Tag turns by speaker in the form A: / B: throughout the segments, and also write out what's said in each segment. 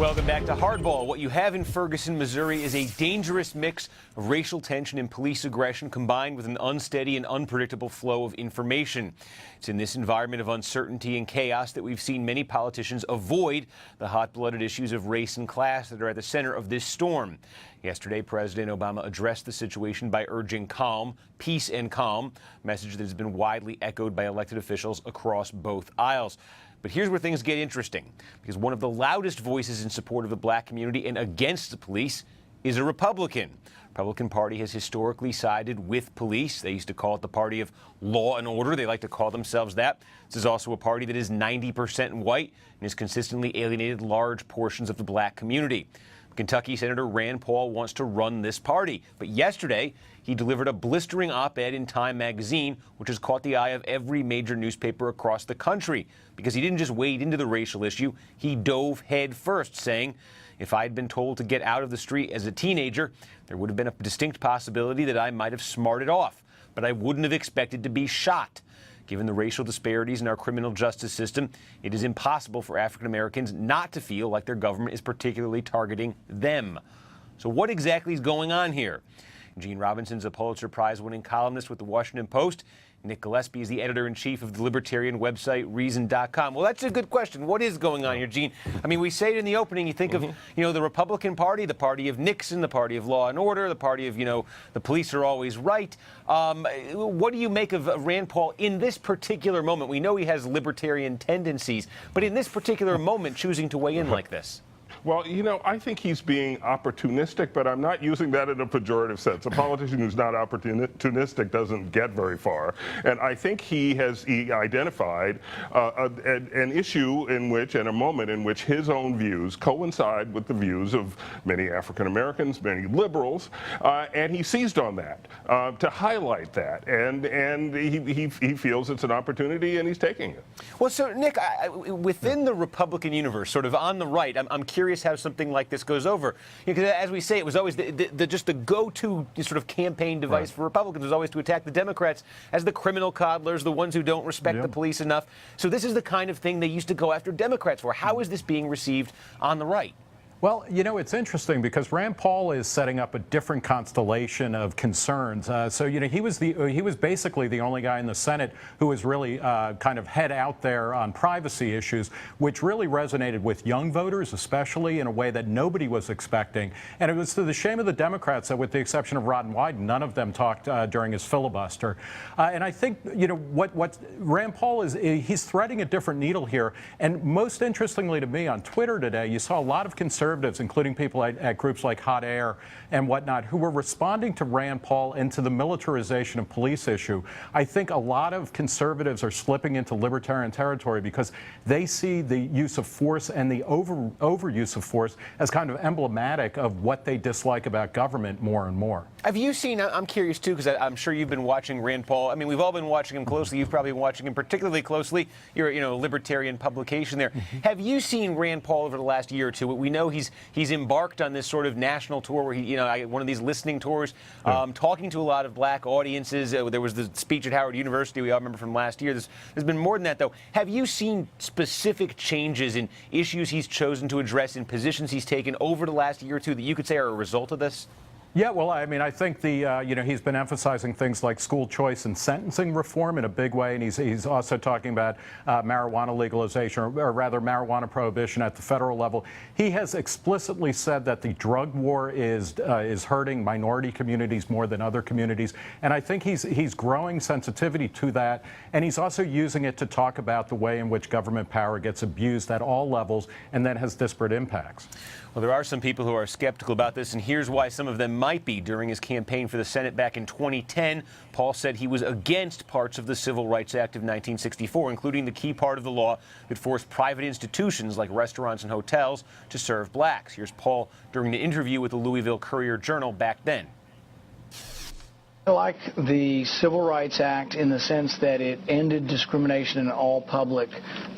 A: Welcome back to Hardball. What you have in Ferguson, Missouri is a dangerous mix of racial tension and police aggression combined with an unsteady and unpredictable flow of information. It's in this environment of uncertainty and chaos that we've seen many politicians avoid the hot-blooded issues of race and class that are at the center of this storm. Yesterday, President Obama addressed the situation by urging calm, peace and calm, a message that has been widely echoed by elected officials across both aisles. But here's where things get interesting, because one of the loudest voices in support of the black community and against the police is a Republican. The Republican Party has historically sided with police. They used to call it the party of law and order. They like to call themselves that. This is also a party that is 90% white and has consistently alienated large portions of the black community. Kentucky Senator Rand Paul wants to run this party. But yesterday, he delivered a blistering op-ed in Time magazine, which has caught the eye of every major newspaper across the country, because he didn't just wade into the racial issue, he dove head first, saying, "If I had been told to get out of the street as a teenager, there would have been a distinct possibility that I might have smarted off, but I wouldn't have expected to be shot. Given the racial disparities in our criminal justice system, it is impossible for African Americans not to feel like their government is particularly targeting them." So what exactly is going on here? Gene Robinson's a Pulitzer Prize-winning columnist with the Washington Post. Nick Gillespie is the editor-in-chief of the libertarian website Reason.com. Well, that's a good question. What is going on here, Gene? I mean, we say it in the opening. You think of, the Republican Party, the party of Nixon, the party of law and order, the party of, the police are always right. What do you make of Rand Paul in this particular moment? We know he has libertarian tendencies, but in this particular moment, choosing to weigh in like this.
B: Well, I think he's being opportunistic, but I'm not using that in a pejorative sense. A politician who's not opportunistic doesn't get very far. And I think he identified an issue in which, and a moment in which his own views coincide with the views of many African Americans, many liberals, and he seized on that to highlight that. And he feels it's an opportunity, and he's taking it.
A: Well, so, Nick, within the Republican universe, sort of on the right, I'm curious how something like this goes over. Because as we say, it was always just the go-to sort of campaign device for Republicans was always to attack the Democrats as the criminal coddlers, the ones who don't respect the police enough. So this is the kind of thing they used to go after Democrats for. How is this being received on the right?
C: Well, it's interesting because Rand Paul is setting up a different constellation of concerns. He was basically the only guy in the Senate who was really kind of head out there on privacy issues, which really resonated with young voters, especially in a way that nobody was expecting. And it was to the shame of the Democrats that, with the exception of Rod and Wyden, none of them talked during his filibuster. And I think, what Rand Paul is, he's threading a different needle here. And most interestingly to me, on Twitter today, you saw a lot of conservatives, including people at groups like Hot Air and whatnot, who were responding to Rand Paul and to the militarization of police issue. I think a lot of conservatives are slipping into libertarian territory because they see the use of force and the overuse of force as kind of emblematic of what they dislike about government more and more.
A: Have you seen, I'm curious too, because I'm sure you've been watching Rand Paul. I mean, we've all been watching him closely. You've probably been watching him particularly closely. You're a libertarian publication there. Have you seen Rand Paul over the last year or two? We know he's embarked on this sort of national tour where he, one of these listening tours, talking to a lot of black audiences. There was the speech at Howard University we all remember from last year. There's been more than that, though. Have you seen specific changes in issues he's chosen to address, in positions he's taken over the last year or two that you could say are a result of this?
C: Yeah, well, I mean, I think he's been emphasizing things like school choice and sentencing reform in a big way, and he's also talking about marijuana legalization, or rather marijuana prohibition at the federal level. He has explicitly said that the drug war is hurting minority communities more than other communities, and I think he's growing sensitivity to that, and he's also using it to talk about the way in which government power gets abused at all levels and then has disparate impacts.
A: Well, there are some people who are skeptical about this, and here's why some of them might be. During his campaign for the Senate back in 2010, Paul said he was against parts of the Civil Rights Act of 1964, including the key part of the law that forced private institutions like restaurants and hotels to serve blacks. Here's Paul during an interview with the Louisville Courier-Journal back then.
D: I like the Civil Rights Act in the sense that it ended discrimination in all public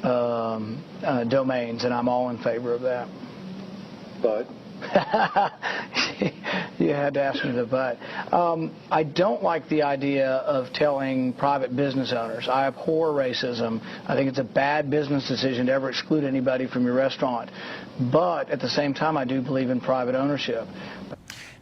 D: domains, and I'm all in favor of that.
E: But
D: You had to ask me the but. I don't like the idea of telling private business owners. I abhor racism. I think it's a bad business decision to ever exclude anybody from your restaurant. But at the same time, I do believe in private ownership.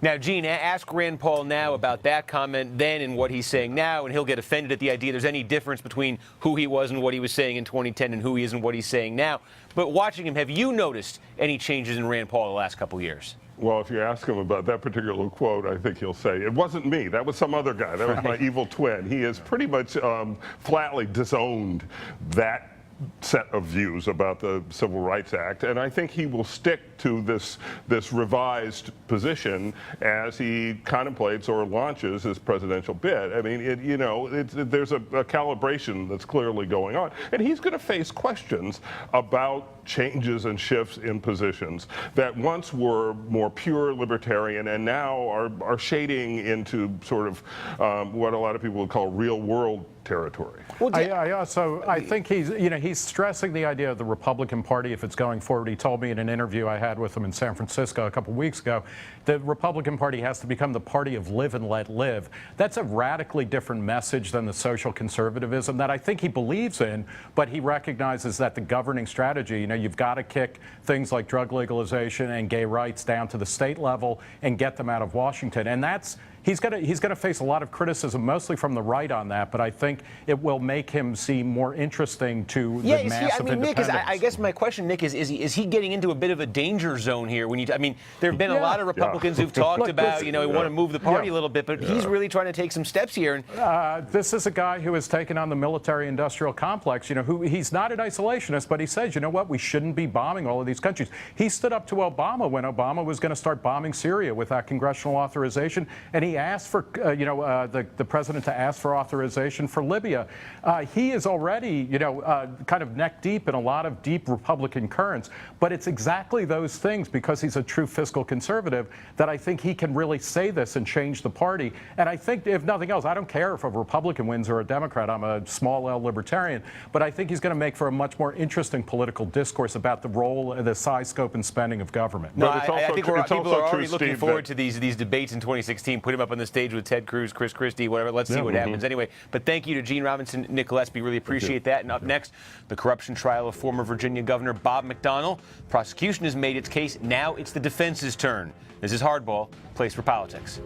A: Now, Gene, ask Rand Paul now about that comment then and what he's saying now, and he'll get offended at the idea there's any difference between who he was and what he was saying in 2010 and who he is and what he's saying now. But watching him, have you noticed any changes in Rand Paul the last couple of years?
B: Well, if you ask him about that particular quote, I think he'll say, it wasn't me. That was some other guy. That was my evil twin. He has pretty much flatly disowned that set of views about the Civil Rights Act, and I think he will stick to this revised position as he contemplates or launches his presidential bid. I mean, there's a calibration that's clearly going on, and he's going to face questions about changes and shifts in positions that once were more pure libertarian and now are shading into sort of what a lot of people would call real world territory.
C: Well, I think he's stressing the idea of the Republican Party if it's going forward. He told me in an interview I had with him in San Francisco a couple weeks ago, the Republican Party has to become the party of live and let live. That's a radically different message than the social conservatism that I think he believes in, but he recognizes that the governing strategy, you've got to kick things like drug legalization and gay rights down to the state level and get them out of Washington. And that's He's going to face a lot of criticism, mostly from the right on that, but I think it will make him seem more interesting to the massive independents.
A: Nick, I guess my question, Nick, is he getting into a bit of a danger zone here? There have been a lot of Republicans who've talked about, we want to move the party a little bit, but he's really trying to take some steps here.
C: This is a guy who has taken on the military-industrial complex, he's not an isolationist, but he says, you know what, we shouldn't be bombing all of these countries. He stood up to Obama when Obama was going to start bombing Syria without congressional authorization, and he asked for, the president to ask for authorization for Libya. He is already, kind of neck deep in a lot of deep Republican currents, but it's exactly those things, because he's a true fiscal conservative, that I think he can really say this and change the party. And I think, if nothing else, I don't care if a Republican wins or a Democrat. I'm a small L libertarian, but I think he's going to make for a much more interesting political discourse about the role, the size, scope, and spending of government.
A: No, I think people are already looking forward to these debates in 2016. Put him up on the stage with Ted Cruz, Chris Christie, whatever. Let's see what happens. Anyway, but thank you to Gene Robinson, Nick Gillespie. Really appreciate that. And up next, the corruption trial of former Virginia Governor Bob McDonnell. Prosecution has made its case. Now it's the defense's turn. This is Hardball, Place for Politics.